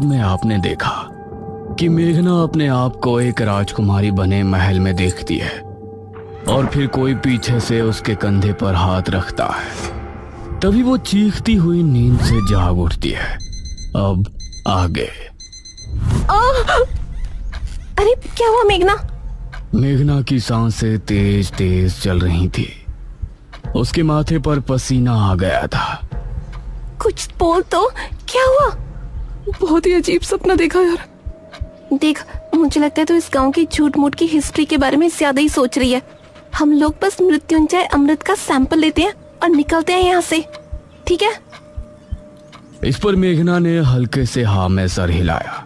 में आपने देखा कि मेघना अपने आप को एक राजकुमारी बने महल में देखती है और फिर कोई पीछे से उसके कंधे पर हाथ रखता है। तभी वो चीखती हुई नींद से जाग उठती है। अब आगे। अरे क्या हुआ मेघना? मेघना की सांसें तेज तेज चल रही थी। उसके माथे पर पसीना आ गया था। कुछ बोल तो, क्या हुआ? बहुत ही अजीब सपना देखा यार। देख, मुझे लगता है तो इस गांव की झूठ मूठ की हिस्ट्री के बारे में ज्यादा ही सोच रही है। हम लोग बस मृत्युंजय अमृत का सैंपल लेते हैं और निकलते हैं यहाँ से, ठीक है? इस पर मेघना ने हल्के से हाँ में सर हिलाया।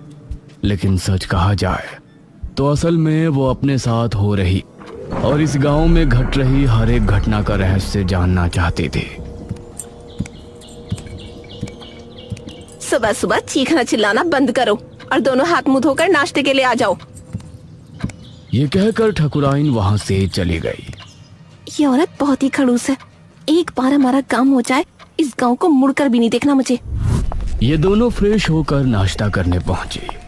लेकिन सच कहा जाए तो असल में वो अपने साथ हो रही और इस गांव में घट रही हर एक घटना का रहस्य जानना चाहती थी। सुबह सुबह चीखना चिल्लाना बंद करो और दोनों हाथ मुंह धोकर नाश्ते के लिए आ जाओ। ये कहकर ठकुराइन वहां से चली गई। ये औरत बहुत ही खड़ूस है। एक बार हमारा काम हो जाए, इस गांव को मुड़कर भी नहीं देखना मुझे। ये दोनों फ्रेश होकर नाश्ता करने पहुंचे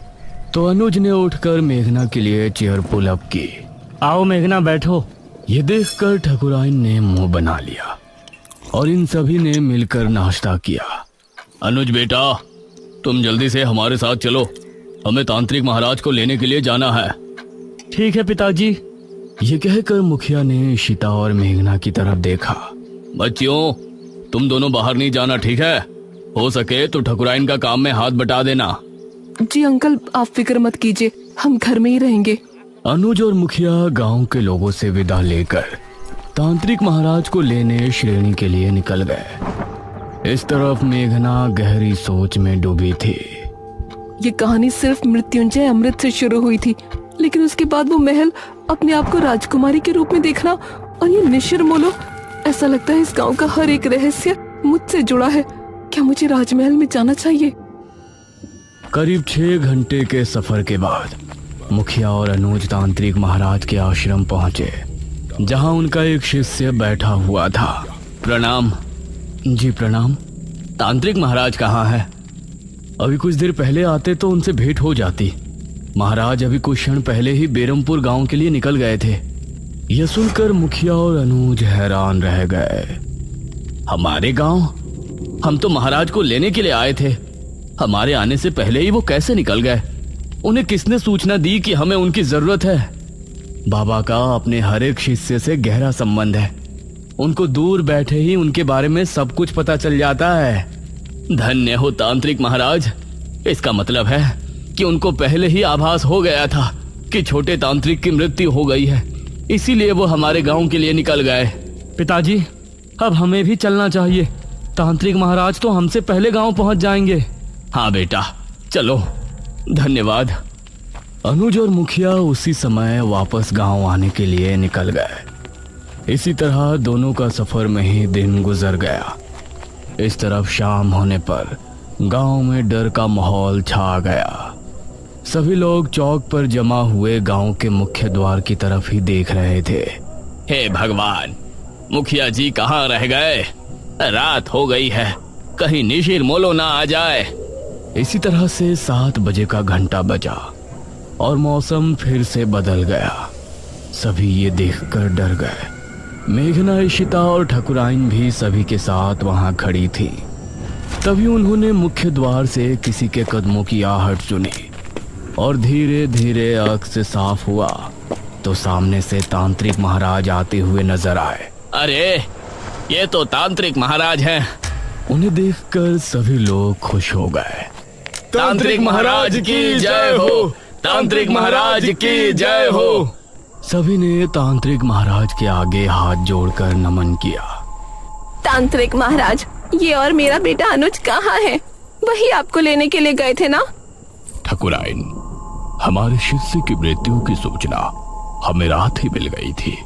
तो अनुज ने उठकर मेघना के लिए चेयर पुल अप की। आओ मेघना, बैठो। ये देखकर ठकुराइन ने मुंह बना लिया और इन सभी ने मिलकर नाश्ता किया। अनुज बेटा, तुम जल्दी से हमारे साथ चलो, हमें तांत्रिक महाराज को लेने के लिए जाना है। ठीक है पिताजी। ये कहकर मुखिया ने इशिता और मेघना की तरफ देखा। बच्चियों, तुम दोनों बाहर नहीं जाना, ठीक है? हो सके तो ठकुराइन का काम में हाथ बटा देना। जी अंकल, आप फिक्र मत कीजिए, हम घर में ही रहेंगे। अनुज और मुखिया गांव के लोगों से विदा लेकर तांत्रिक महाराज को लेने श्रेणी के लिए निकल गए। इस तरफ मेघना गहरी सोच में डूबी थी। ये कहानी सिर्फ मृत्युंजय अमृत से शुरू हुई थी, लेकिन उसके बाद वो महल, अपने आप को राजकुमारी के रूप में देखना और ये निशिर मोलो, ऐसा लगता है इस गांव का हर एक रहस्य मुझसे जुड़ा है। क्या मुझे राजमहल में जाना चाहिए? करीब 6 घंटे के सफर के बाद मुखिया और अनुज तांत्रिक महाराज के आश्रम पहुंचे, जहां उनका एक शिष्य बैठा हुआ था। प्रणाम। जी प्रणाम। तांत्रिक महाराज कहाँ है? अभी कुछ देर पहले आते तो उनसे भेंट हो जाती। महाराज अभी कुछ क्षण पहले ही बेरमपुर गांव के लिए निकल गए थे। यह सुनकर मुखिया और अनुज हैरान रह गए। हमारे गांव? हम तो महाराज को लेने के लिए आए थे। हमारे आने से पहले ही वो कैसे निकल गए? उन्हें किसने सूचना दी कि हमें उनकी जरूरत है? बाबा का अपने हर एक शिष्य से गहरा संबंध है। उनको दूर बैठे ही उनके बारे में सब कुछ पता चल जाता है। धन्य हो तांत्रिक महाराज। इसका मतलब है कि उनको पहले ही आभास हो गया था कि छोटे तांत्रिक की मृत्यु हो गई है, इसीलिए वो हमारे गांव के लिए निकल गए। पिताजी, अब हमें भी चलना चाहिए। तांत्रिक महाराज तो हमसे पहले गांव पहुंच जाएंगे। हाँ बेटा, चलो। धन्यवाद। अनुज और मुखिया उसी समय वापस गांव आने के लिए निकल गए। इसी तरह दोनों का सफर में ही दिन गुजर गया। इस तरफ शाम होने पर गांव में डर का माहौल छा गया। सभी लोग चौक पर जमा हुए गांव के मुख्य द्वार की तरफ ही देख रहे थे। हे भगवान, मुखिया जी कहाँ रह गए? रात हो गई है, कहीं निशिर मोलो ना आ जाए। इसी तरह से 7 बजे का घंटा बजा और मौसम फिर से बदल गया। सभी ये देखकर डर गए। मेघना, इशिता और ठकुराइन भी सभी के साथ वहां खड़ी थी। तभी उन्होंने मुख्य द्वार से किसी के कदमों की आहट सुनी और धीरे धीरे आंख से साफ हुआ तो सामने से तांत्रिक महाराज आते हुए नजर आए। अरे, ये तो तांत्रिक महाराज हैं। उन्हें देखकर सभी लोग खुश हो गए। तांत्रिक महाराज की जय हो! तांत्रिक महाराज की जय हो! सभी ने तांत्रिक महाराज के आगे हाथ जोड़कर नमन किया। तांत्रिक महाराज, ये और मेरा बेटा अनुज कहाँ है? वही आपको लेने के लिए गए थे ना? ठकुराइन, हमारे शिष्य की मृत्यु की सूचना हमें रात ही मिल गई थी,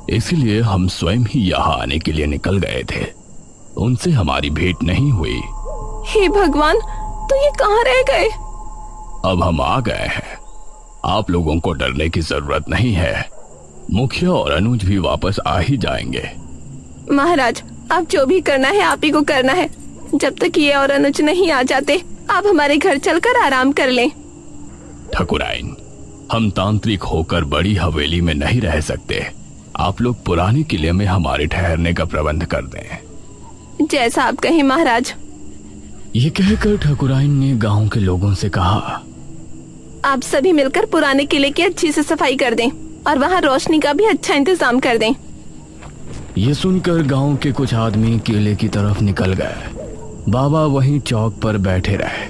इसीलिए हम स्वयं ही यहाँ आने के लिए निकल गए थे। उनसे हमारी भेंट नहीं हुई। हे भगवान, तो ये कहाँ रह गए? अब हम आ गए हैं। आप लोगों को डरने की जरूरत नहीं है। मुखिया और अनुज भी वापस आ ही जाएंगे। महाराज, आप जो भी करना है आप ही को करना है। जब तक ये और अनुज नहीं आ जाते आप हमारे घर चलकर आराम कर लें। ठकुराइन, हम तांत्रिक होकर बड़ी हवेली में नहीं रह सकते। आप लोग पुराने किले में हमारे ठहरने का प्रबंध कर दें। जैसा आप कहें महाराज। ये कहकर ठकुराइन ने गांव के लोगों से कहा, आप सभी मिलकर पुराने किले की अच्छी से सफाई कर दें और वहाँ रोशनी का भी अच्छा इंतजाम कर दें। ये सुनकर गांव के कुछ आदमी किले की तरफ निकल गए। बाबा वहीं चौक पर बैठे रहे।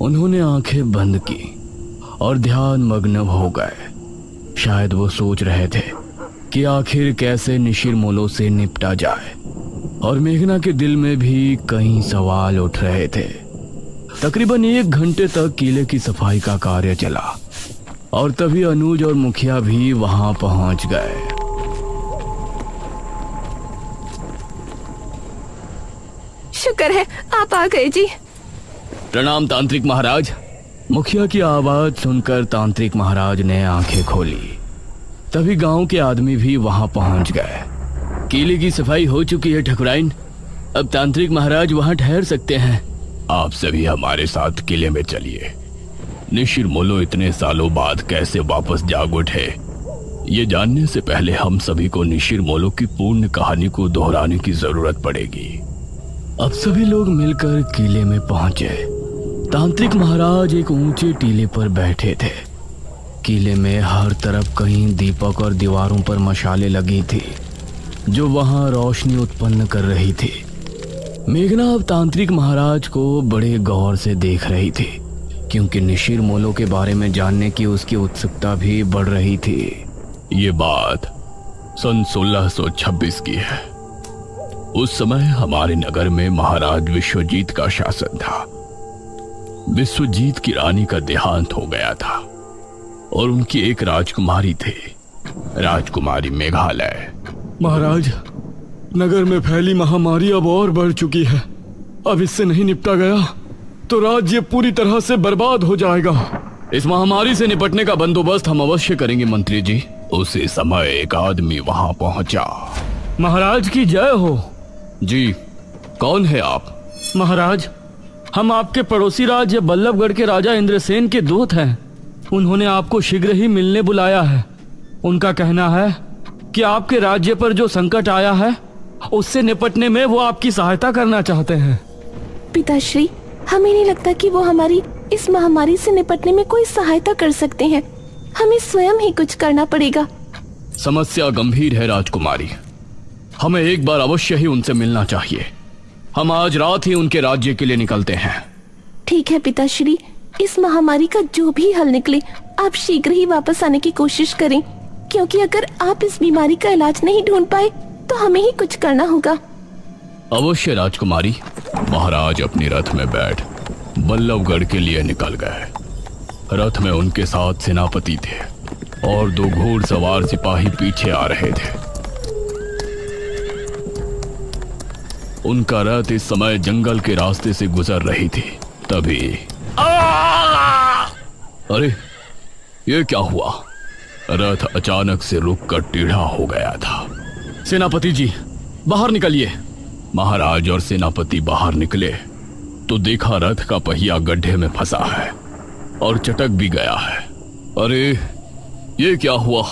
उन्होंने आंखें बंद की और ध्यान मग्न हो गए। शायद वो सोच रहे थे कि आखिर कैसे निशिरमोलो से निपटा जाए, और मेघना के दिल में भी कई सवाल उठ रहे थे। तकरीबन 1 घंटे तक किले की सफाई का कार्य चला और तभी अनुज और मुखिया भी वहां पहुंच गए। शुक्र है आप आ गए जी। प्रणाम तांत्रिक महाराज। मुखिया की आवाज सुनकर तांत्रिक महाराज ने आंखें खोली। तभी गांव के आदमी भी वहां पहुंच गए। किले की सफाई हो चुकी है ठकुराइन, अब तांत्रिक महाराज वहां ठहर सकते हैं। आप सभी हमारे साथ किले में चलिए। निशिरमोलो इतने सालों बाद कैसे वापस जाग उठे, ये जानने से पहले हम सभी को निशिरमोलो की पूर्ण कहानी को दोहराने की जरूरत पड़ेगी। अब सभी लोग मिलकर किले में पहुंचे। तांत्रिक महाराज एक ऊंचे टीले पर बैठे थे। किले में हर तरफ कहीं दीपक और दीवारों पर मशालें लगी थी जो वहां रोशनी उत्पन्न कर रही थी। मेघना अब तांत्रिक महाराज को बड़े गौर से देख रही थी, क्योंकि निशिरमोलो के बारे में जानने की उसकी उत्सुकता भी बढ़ रही थी। ये बात सन 1626 की है। उस समय हमारे नगर में महाराज विश्वजीत का शासन था। विश्वजीत की रानी का देहांत हो गया था और उनकी एक राजकुमारी थी, राजकुमारी मेघालय। महाराज, नगर में फैली महामारी अब और बढ़ चुकी है। अब इससे नहीं निपटा गया तो राज्य पूरी तरह से बर्बाद हो जाएगा। इस महामारी से निपटने का बंदोबस्त हम अवश्य करेंगे मंत्री जी। उसी समय एक आदमी वहां पहुंचा। महाराज की जय हो। जी, कौन है आप? महाराज, हम आपके पड़ोसी राज्य बल्लभगढ़ के राजा इंद्रसेन के दूत हैं। उन्होंने आपको शीघ्र ही मिलने बुलाया है। उनका कहना है कि आपके राज्य पर जो संकट आया है उससे निपटने में वो आपकी सहायता करना चाहते हैं। पिताश्री, हमें नहीं लगता कि वो हमारी इस महामारी से निपटने में कोई सहायता कर सकते हैं। हमें स्वयं ही कुछ करना पड़ेगा। समस्या गंभीर है राजकुमारी, हमें एक बार अवश्य ही उनसे मिलना चाहिए। हम आज रात ही उनके राज्य के लिए निकलते हैं। ठीक है पिताश्री, इस महामारी का जो भी हल निकले आप शीघ्र ही वापस आने की कोशिश करें, क्योंकि अगर आप इस बीमारी का इलाज नहीं ढूंढ पाए तो हमें ही कुछ करना होगा। अवश्य राजकुमारी। महाराज अपनी रथ में बैठ बल्लभगढ़ के लिए निकल गए। रथ में उनके साथ सेनापति थे और 2 घोड़सवार सिपाही पीछे आ रहे थे। उनका रथ इस समय जंगल के रास्ते से गुजर रही थी। तभी अरे, ये क्या हुआ? रथ अचानक से रुककर टेढ़ा हो गया था। सेनापति जी, बाहर निकलिए। महाराज और सेनापति बाहर निकले तो देखा रथ का पहिया गड्ढे में फंसा है और चटक भी गया है। अरे, ये क्या हुआ?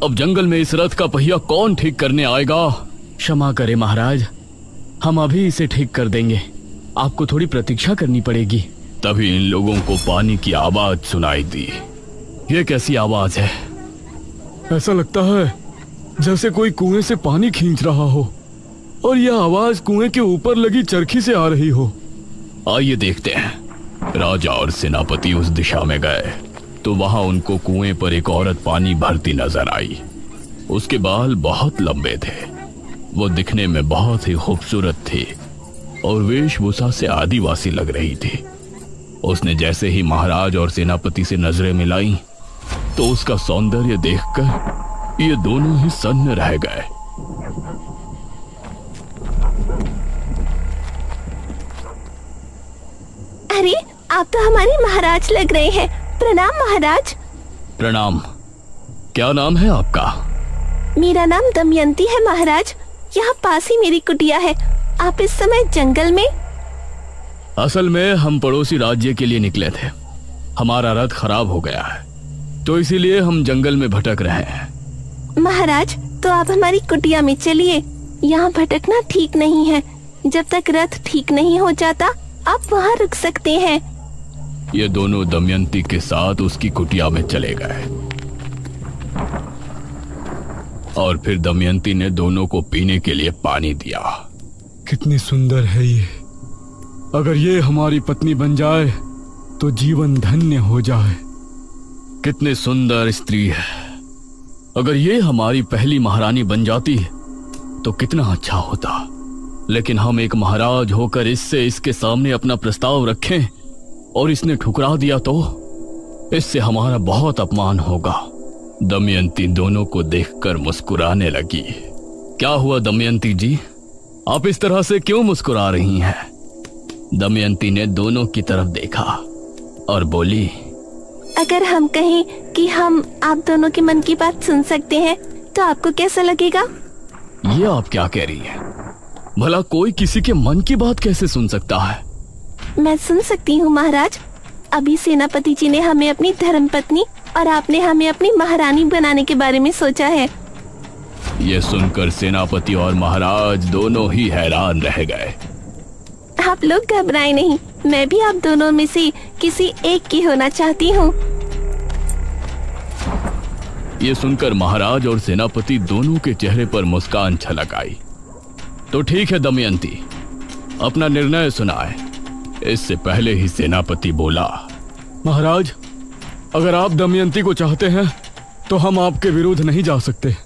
अब जंगल में इस रथ का पहिया कौन ठीक करने आएगा? क्षमा करें महाराज, हम अभी इसे ठीक कर देंगे। आपको थोड़ी प्रतीक्षा करनी पड़ेगी। तभी इन लोगों को पानी की आवाज सुनाई दी। ये कैसी आवाज है? ऐसा लगता है जैसे कोई कुएं से पानी खींच रहा हो, और यह आवाज कुएं के ऊपर लगी चरखी से आ रही हो। आइए देखते हैं। राजा और सेनापति उस दिशा में गए तो वहां उनको कुएं पर एक औरत पानी भरती नजर आई। उसके बाल बहुत लंबे थे, वो दिखने में बहुत ही खूबसूरत थी और वेशभूषा से आदिवासी लग रही थी। उसने जैसे ही महाराज और सेनापति से नजरें मिलाई तो उसका सौंदर्य देखकर ये दोनों ही सन्न रह गए। अरे, आप तो हमारे महाराज लग रहे हैं। प्रणाम महाराज। प्रणाम। क्या नाम है आपका? मेरा नाम दमयंती है महाराज। यहाँ पास ही मेरी कुटिया है। आप इस समय जंगल में? असल में हम पड़ोसी राज्य के लिए निकले थे। हमारा रथ खराब हो गया है, तो इसीलिए हम जंगल में भटक रहे हैं। महाराज, तो आप हमारी कुटिया में चलिए। यहाँ भटकना ठीक नहीं है। जब तक रथ ठीक नहीं हो जाता आप वहाँ रुक सकते हैं। ये दोनों दमयंती के साथ उसकी कुटिया में चले गए और फिर दमयंती ने दोनों को पीने के लिए पानी दिया। कितनी सुंदर है ये। अगर ये हमारी पत्नी बन जाए तो जीवन धन्य हो जाए। कितनी सुंदर स्त्री है। अगर ये हमारी पहली महारानी बन जाती तो कितना अच्छा होता। लेकिन हम एक महाराज होकर इसके सामने अपना प्रस्ताव रखें और इसने ठुकरा दिया तो इससे हमारा बहुत अपमान होगा। दमयंती दोनों को देखकर मुस्कुराने लगी। क्या हुआ दमयंती जी, आप इस तरह से क्यों मुस्कुरा रही हैं? दमयंती ने दोनों की तरफ देखा और बोली, अगर हम कहें कि हम आप दोनों के मन की बात सुन सकते हैं तो आपको कैसा लगेगा? ये आप क्या कह रही हैं? भला कोई किसी के मन की बात कैसे सुन सकता है? मैं सुन सकती हूँ महाराज। अभी सेनापति जी ने हमें अपनी धर्मपत्नी और आपने हमें अपनी महारानी बनाने के बारे में सोचा है। ये सुनकर सेनापति और महाराज दोनों ही हैरान रह गए। आप लोग घबराएं नहीं, मैं भी आप दोनों में से किसी एक की होना चाहती हूँ। ये सुनकर महाराज और सेनापति दोनों के चेहरे पर मुस्कान छलक आई। तो ठीक है दमयंती, अपना निर्णय सुनाए। इससे पहले ही सेनापति बोला, महाराज, अगर आप दमयंती को चाहते हैं तो हम आपके विरुद्ध नहीं जा सकते।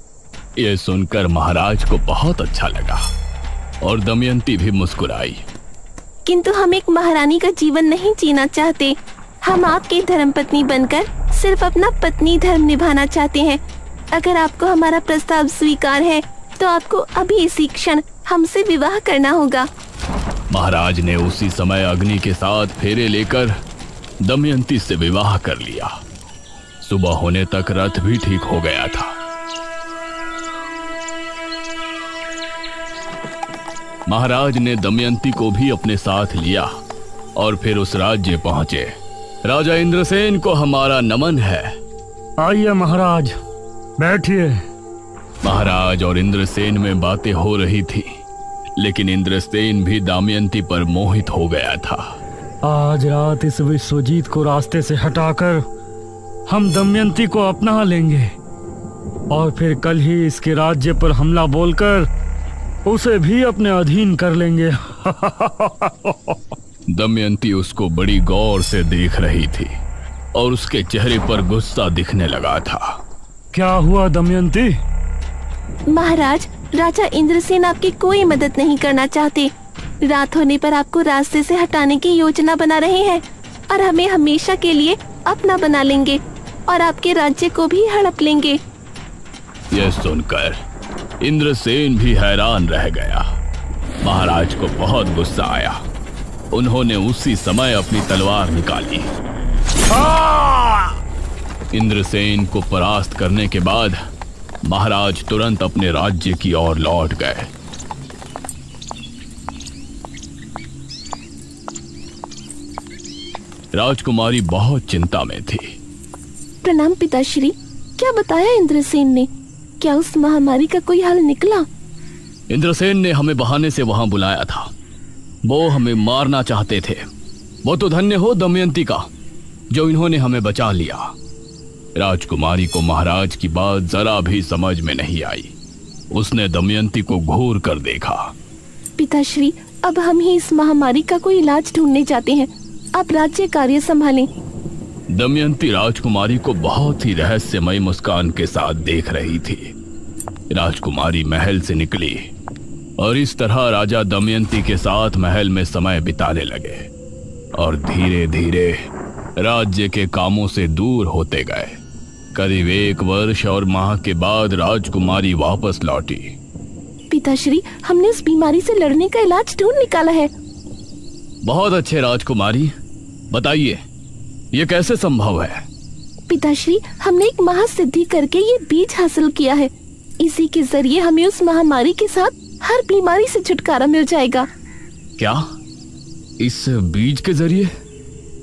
ये सुनकर महाराज को बहुत अच्छा लगा और दमयंती भी मुस्कुराई। किंतु हम एक महारानी का जीवन नहीं जीना चाहते। हम आपकी धर्मपत्नी बनकर सिर्फ अपना पत्नी धर्म निभाना चाहते हैं। अगर आपको हमारा प्रस्ताव स्वीकार है तो आपको अभी इसी क्षण हमसे विवाह करना होगा। महाराज ने उसी समय अग्नि के साथ फेरे लेकर दमयंती से विवाह कर लिया। सुबह होने तक रथ भी ठीक हो गया था। महाराज ने दमयंती को भी अपने साथ लिया और फिर उस राज्य पहुंचे। राजा इंद्रसेन को हमारा नमन है। आइए महाराज, बैठिए। महाराज और इंद्रसेन में बातें हो रही थी, लेकिन इंद्रसेन भी दमयंती पर मोहित हो गया था। आज रात इस विश्वजीत को रास्ते से हटाकर हम दमयंती को अपना लेंगे और फिर कल ही इसके राज्य पर हमला बोलकर उसे भी अपने अधीन कर लेंगे। दमयंती उसको बड़ी गौर से देख रही थी और उसके चेहरे पर गुस्सा दिखने लगा था। क्या हुआ दमयंती? महाराज, राजा इंद्रसेन आपकी कोई मदद नहीं करना चाहते। रात होने पर आपको रास्ते से हटाने की योजना बना रहे हैं और हमें हमेशा के लिए अपना बना लेंगे और आपके राज्य को भी हड़प लेंगे। यह सुनकर इंद्रसेन भी हैरान रह गया। महाराज को बहुत गुस्सा आया। उन्होंने उसी समय अपनी तलवार निकाली। इंद्रसेन को परास्त करने के बाद महाराज तुरंत अपने राज्य की ओर लौट गए। राजकुमारी बहुत चिंता में थी। प्रणाम पिताश्री। क्या बताया इंद्रसेन ने? क्या उस महामारी का कोई हल निकला? इंद्रसेन ने हमें बहाने से वहां बुलाया था। वो हमें मारना चाहते थे। वो तो धन्य हो दमयंती का जो इन्होंने हमें बचा लिया। राजकुमारी को महाराज की बात जरा भी समझ में नहीं आई। उसने दमयंती को घूर कर देखा। पिताश्री, अब हम ही इस महामारी का कोई इलाज ढूंढने जाते हैं। आप राज्य कार्य संभालें। दमयंती राजकुमारी को बहुत ही रहस्यमय मुस्कान के साथ देख रही थी। राजकुमारी महल से निकली और इस तरह राजा दमयंती के साथ महल में समय बिताने लगे और धीरे धीरे राज्य के कामों से दूर होते गए। करीब 1 वर्ष और माह के बाद राजकुमारी वापस लौटी। पिताश्री, हमने उस बीमारी से लड़ने का इलाज ढूंढ निकाला है। बहुत अच्छे राजकुमारी, बताइए ये कैसे संभव है? पिताश्री, हमने एक महासिद्धि करके ये बीज हासिल किया है। इसी के जरिए हमें उस महामारी के साथ हर बीमारी से छुटकारा मिल जाएगा। क्या इस बीज के जरिए?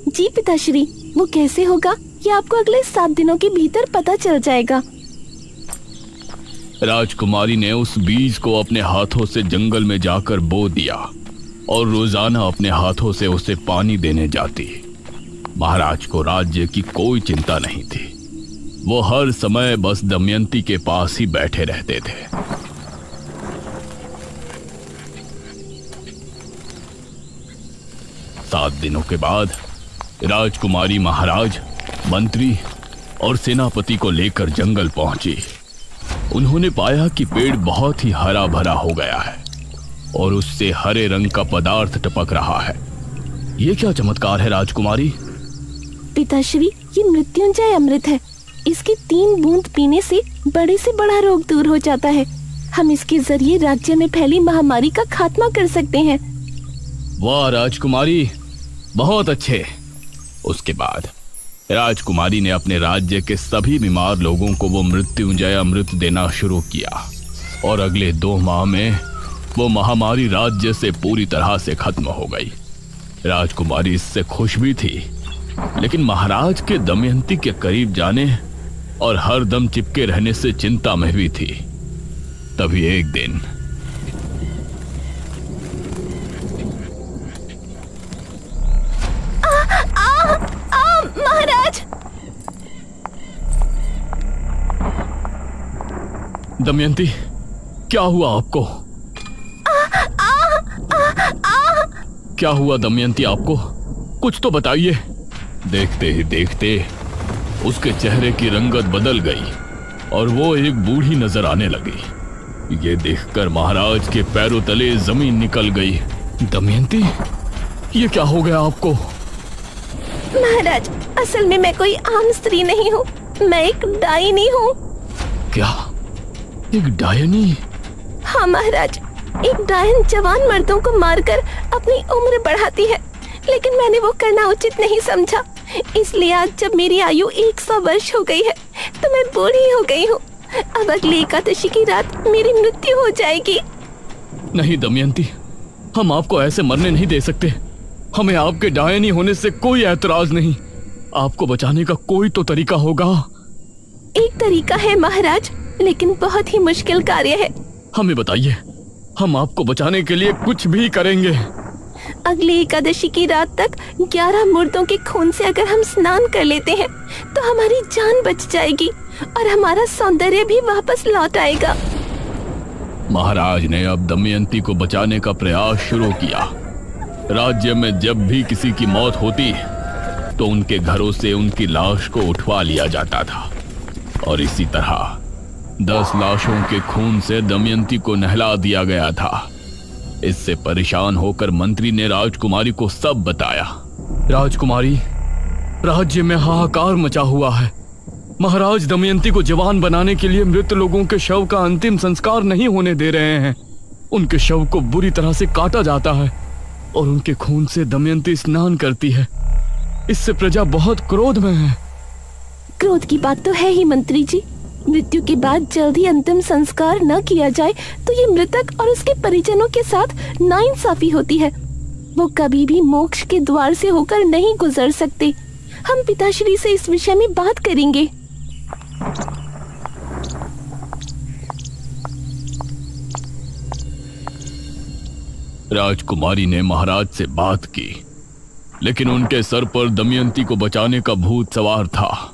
जी पिताश्री, वो कैसे होगा ये आपको अगले 7 दिनों के भीतर पता चल जाएगा। राजकुमारी ने उस बीज को अपने हाथों से जंगल में जाकर बो दिया और रोजाना अपने हाथों से उसे पानी देने जाती। महाराज को राज्य की कोई चिंता नहीं थी। वो हर समय बस दमयंती के पास ही बैठे रहते थे। 7 दिनों के बाद राजकुमारी महाराज, मंत्री और सेनापति को लेकर जंगल पहुंची। उन्होंने पाया कि पेड़ बहुत ही हरा भरा हो गया है और उससे हरे रंग का पदार्थ टपक रहा है। ये क्या चमत्कार है राजकुमारी? पिताश्री, ये मृत्युंजय अमृत है। इसकी 3 बूंद पीने से बड़े से बड़ा रोग दूर हो जाता है। हम इसके जरिए राज्य में फैली महामारी का खात्मा कर सकते हैं। वाह राजकुमारी, बहुत अच्छे। उसके बाद राजकुमारी ने अपने राज्य के सभी बीमार लोगों को वो मृत्युंजय अमृत देना शुरू किया और अगले 2 माह में वो महामारी राज्य से पूरी तरह से खत्म हो गई। राजकुमारी इससे खुश भी थी, लेकिन महाराज के दमयंती के करीब जाने और हर दम चिपके रहने से चिंता में भी थी। तभी एक दिन महाराज! दमयंती, क्या हुआ आपको? क्या हुआ दमयंती आपको? कुछ तो बताइए। देखते ही देखते उसके चेहरे की रंगत बदल गई और वो एक बूढ़ी नजर आने लगी। ये देखकर महाराज के पैरों तले जमीन निकल गई। दमयंती, ये क्या हो गया आपको? महाराज, असल में मैं कोई आम स्त्री नहीं हूँ, मैं एक डायनी हूँ। क्या? एक डायनी? हाँ महाराज, एक डायन जवान मर्दों को मारकर अपनी उम्र बढ़ाती है, लेकिन मैंने वो करना उचित नहीं समझा। इसलिए आज जब मेरी आयु 100 वर्ष हो गई है तो मैं बूढ़ी हो गई हूँ। अब अगली एकादशी की रात मेरी मृत्यु हो जाएगी। नहीं दमयंती, हम आपको ऐसे मरने नहीं दे सकते। हमें आपके डायनी होने से कोई ऐतराज नहीं। आपको बचाने का कोई तो तरीका होगा। एक तरीका है महाराज, लेकिन बहुत ही मुश्किल कार्य है। हमें बताइए, हम आपको बचाने के लिए कुछ भी करेंगे। अगली एकादशी की रात तक 11 मुर्दों के खून से अगर हम स्नान कर लेते हैं तो हमारी जान बच जाएगी और हमारा सौंदर्य भी वापस लौट आएगा। महाराज ने अब दमयंती को बचाने का प्रयास शुरू किया। राज्य में जब भी किसी की मौत होती तो उनके घरों से उनकी लाश को उठवा लिया जाता था और इसी तरह 10 लाशों के खून से दमयंती को नहला दिया गया था। इससे परेशान होकर मंत्री ने राजकुमारी को सब बताया। राजकुमारी, राज्य में हाहाकार मचा हुआ है। महाराज दमयंती को जवान बनाने के लिए मृत लोगों के शव का अंतिम संस्कार नहीं होने दे रहे हैं। उनके शव को बुरी तरह से काटा जाता है और उनके खून से दमयंती स्नान करती है। इससे प्रजा बहुत क्रोध में है। क्रोध की बात तो है ही मंत्री जी। मृत्यु के बाद जल्द ही अंतिम संस्कार न किया जाए तो ये मृतक और उसके परिजनों के साथ नाइंसाफी होती है। वो कभी भी मोक्ष के द्वार से होकर नहीं गुजर सकते। हम पिताश्री से इस विषय में बात करेंगे। राजकुमारी ने महाराज से बात की, लेकिन उनके सर पर दमयंती को बचाने का भूत सवार था।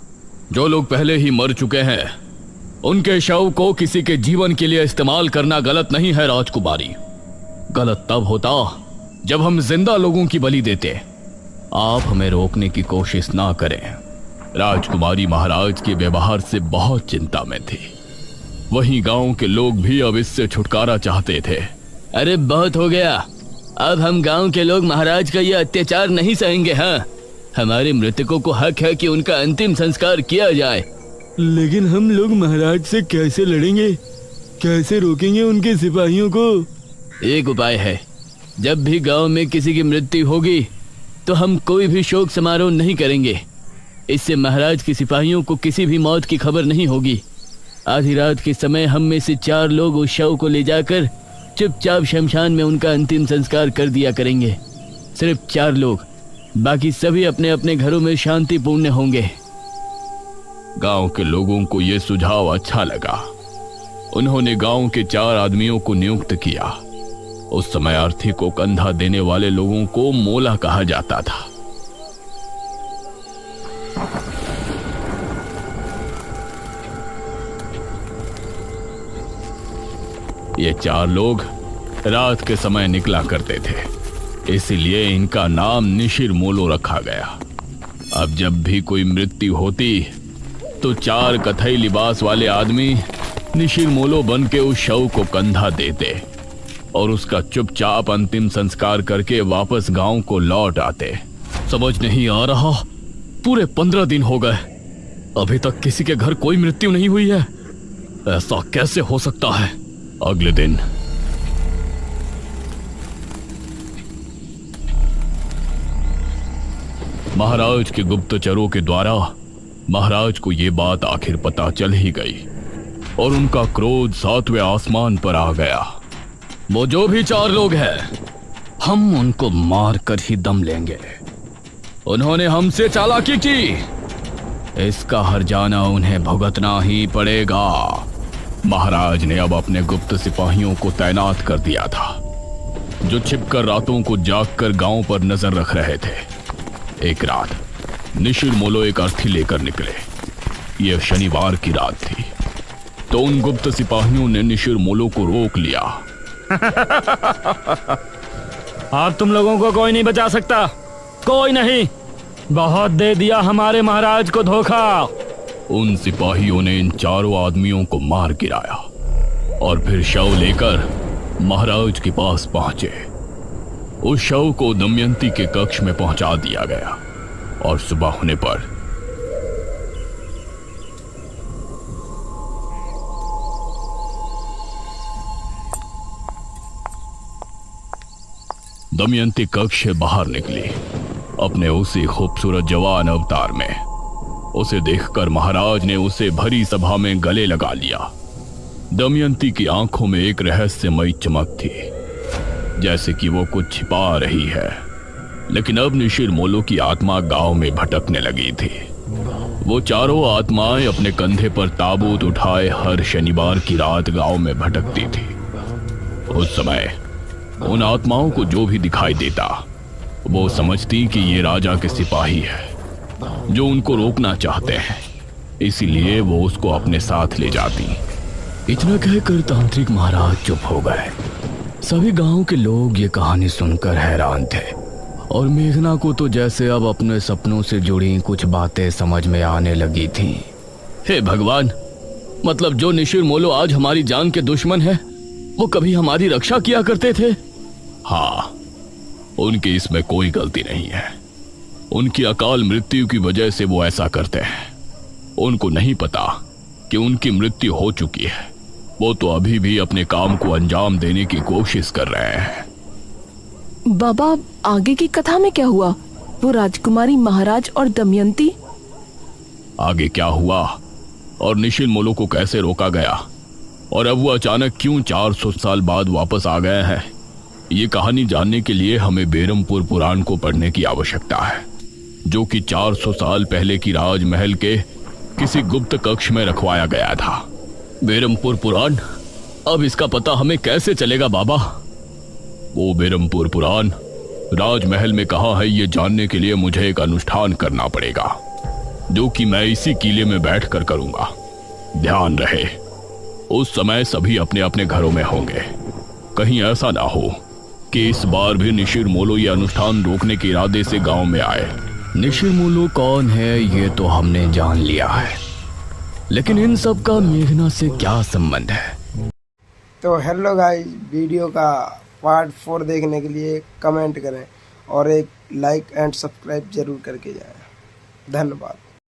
जो लोग पहले ही मर चुके हैं उनके शव को किसी के जीवन के लिए इस्तेमाल करना गलत नहीं है राजकुमारी। गलत तब होता जब हम जिंदा लोगों की बलि देते। आप हमें रोकने की कोशिश ना करें। राजकुमारी महाराज के व्यवहार से बहुत चिंता में थी। वहीं गांव के लोग भी अब इससे छुटकारा चाहते थे। अरे बहुत हो गया, अब हम गांव के लोग महाराज का ये अत्याचार नहीं सहेंगे। हाँ, हमारे मृतकों को हक है कि उनका अंतिम संस्कार किया जाए। लेकिन हम लोग महाराज से कैसे लड़ेंगे? कैसे रोकेंगे उनके सिपाहियों को? एक उपाय है। जब भी गांव में किसी की मृत्यु होगी तो हम कोई भी शोक समारोह नहीं करेंगे। इससे महाराज के सिपाहियों को किसी भी मौत की खबर नहीं होगी। आधी रात के समय हम में से 4 लोग उस शव को ले जाकर चुपचाप शमशान में उनका अंतिम संस्कार कर दिया करेंगे। सिर्फ 4 लोग, बाकी सभी अपने अपने घरों में शांतिपूर्ण होंगे। गांव के लोगों को यह सुझाव अच्छा लगा। उन्होंने गांव के 4 आदमियों को नियुक्त किया। उस समय अर्थी को कंधा देने वाले लोगों को मोला कहा जाता था। ये 4 लोग रात के समय निकला करते थे, इसलिए इनका नाम निशिर मोलो रखा गया। अब जब भी कोई मृत्यु होती तो 4 कथई लिबास वाले आदमी निशिर मोलो बन के उस शव को कंधा देते और उसका चुपचाप अंतिम संस्कार करके वापस गांव को लौट आते। समझ नहीं आ रहा, पूरे 15 दिन हो गए, अभी तक किसी के घर कोई मृत्यु नहीं हुई है। ऐसा कैसे हो सकता है? अगले दिन महाराज के गुप्तचरों के द्वारा महाराज को यह बात आखिर पता चल ही गई और उनका क्रोध 7वें आसमान पर आ गया। वो जो भी 4 लोग हैं, हम उनको मार कर ही दम लेंगे। उन्होंने हमसे चालाकी की, इसका हर्जाना उन्हें भुगतना ही पड़ेगा। महाराज ने अब अपने गुप्त सिपाहियों को तैनात कर दिया था, जो छिपकर रातों को जागकर गांव पर नजर रख रहे थे। एक रात निशिर मोलो एक अर्थी लेकर निकले। यह शनिवार की रात थी, तो उन गुप्त सिपाहियों ने निशिर मोलो को रोक लिया। अब तुम लोगों को कोई नहीं बचा सकता, कोई नहीं। बहुत दे दिया हमारे महाराज को धोखा। उन सिपाहियों ने इन 4 आदमियों को मार गिराया और फिर शव लेकर महाराज के पास पहुंचे। उस शव को दमयंती के कक्ष में पहुंचा दिया गया और सुबह होने पर दमयंती कक्ष से बाहर निकली अपने उसी खूबसूरत जवान अवतार में। उसे देखकर महाराज ने उसे भरी सभा में गले लगा लिया। दमयंती की आंखों में एक रहस्यमयी चमक थी, जैसे कि वो कुछ छिपा रही है। लेकिन अब निशिर मोलो की आत्मा गांव में भटकने लगी थी। वो 4 आत्माएं अपने कंधे पर ताबूत उठाए हर शनिवार की रात गांव में भटकती थी। उस समय उन आत्माओं को जो भी दिखाई देता, वो समझती कि ये राजा के सिपाही है जो उनको रोकना चाहते हैं, इसीलिए वो उसको अपने साथ ले जाती। इतना कहकर तांत्रिक महाराज चुप हो गए। सभी गांव के लोग ये कहानी सुनकर हैरान थे और मेघना को तो जैसे अब अपने सपनों से जुड़ी कुछ बातें समझ में आने लगी थी। हे भगवान, मतलब जो निशिर मोलो आज हमारी जान के दुश्मन है, वो कभी हमारी रक्षा किया करते थे। हाँ, उनकी इसमें कोई गलती नहीं है। उनकी अकाल मृत्यु की वजह से वो ऐसा करते हैं। उनको नहीं पता कि उनकी मृत्यु हो चुकी है। वो तो अभी भी अपने काम को अंजाम देने की कोशिश कर रहे हैं। बाबा, आगे की कथा में क्या हुआ? वो राजकुमारी, महाराज और दमयंती? आगे क्या हुआ और निशिर मोलो को कैसे रोका गया और अब वो अचानक क्यों 400 साल बाद वापस आ गए हैं, ये कहानी जानने के लिए हमें बेरमपुर पुराण को पढ़ने की आवश्यकता है, जो कि 400 साल पहले की राजमहल के किसी गुप्त कक्ष में रखवाया गया था। बेरमपुर पुराण? अब इसका पता हमें कैसे चलेगा बाबा? वो बेरमपुर पुराण राजमहल में कहाँ है, ये जानने के लिए मुझे एक अनुष्ठान करना पड़ेगा, जो कि मैं इसी किले में बैठकर करूंगा। ध्यान रहे, उस समय सभी अपने अपने घरों में होंगे। कहीं ऐसा ना हो कि इस बार भी निशिर मोलो ये अनुष्ठान रोकने के इरादे से गांव में आए। निशिर मोलो कौन है ये तो हमने जान लिया है, लेकिन इन सब का मेघना से क्या संबंध है? तो हेलो गाइस, वीडियो का पार्ट 4 देखने के लिए कमेंट करें और एक लाइक एंड सब्सक्राइब जरूर करके जाएं। धन्यवाद।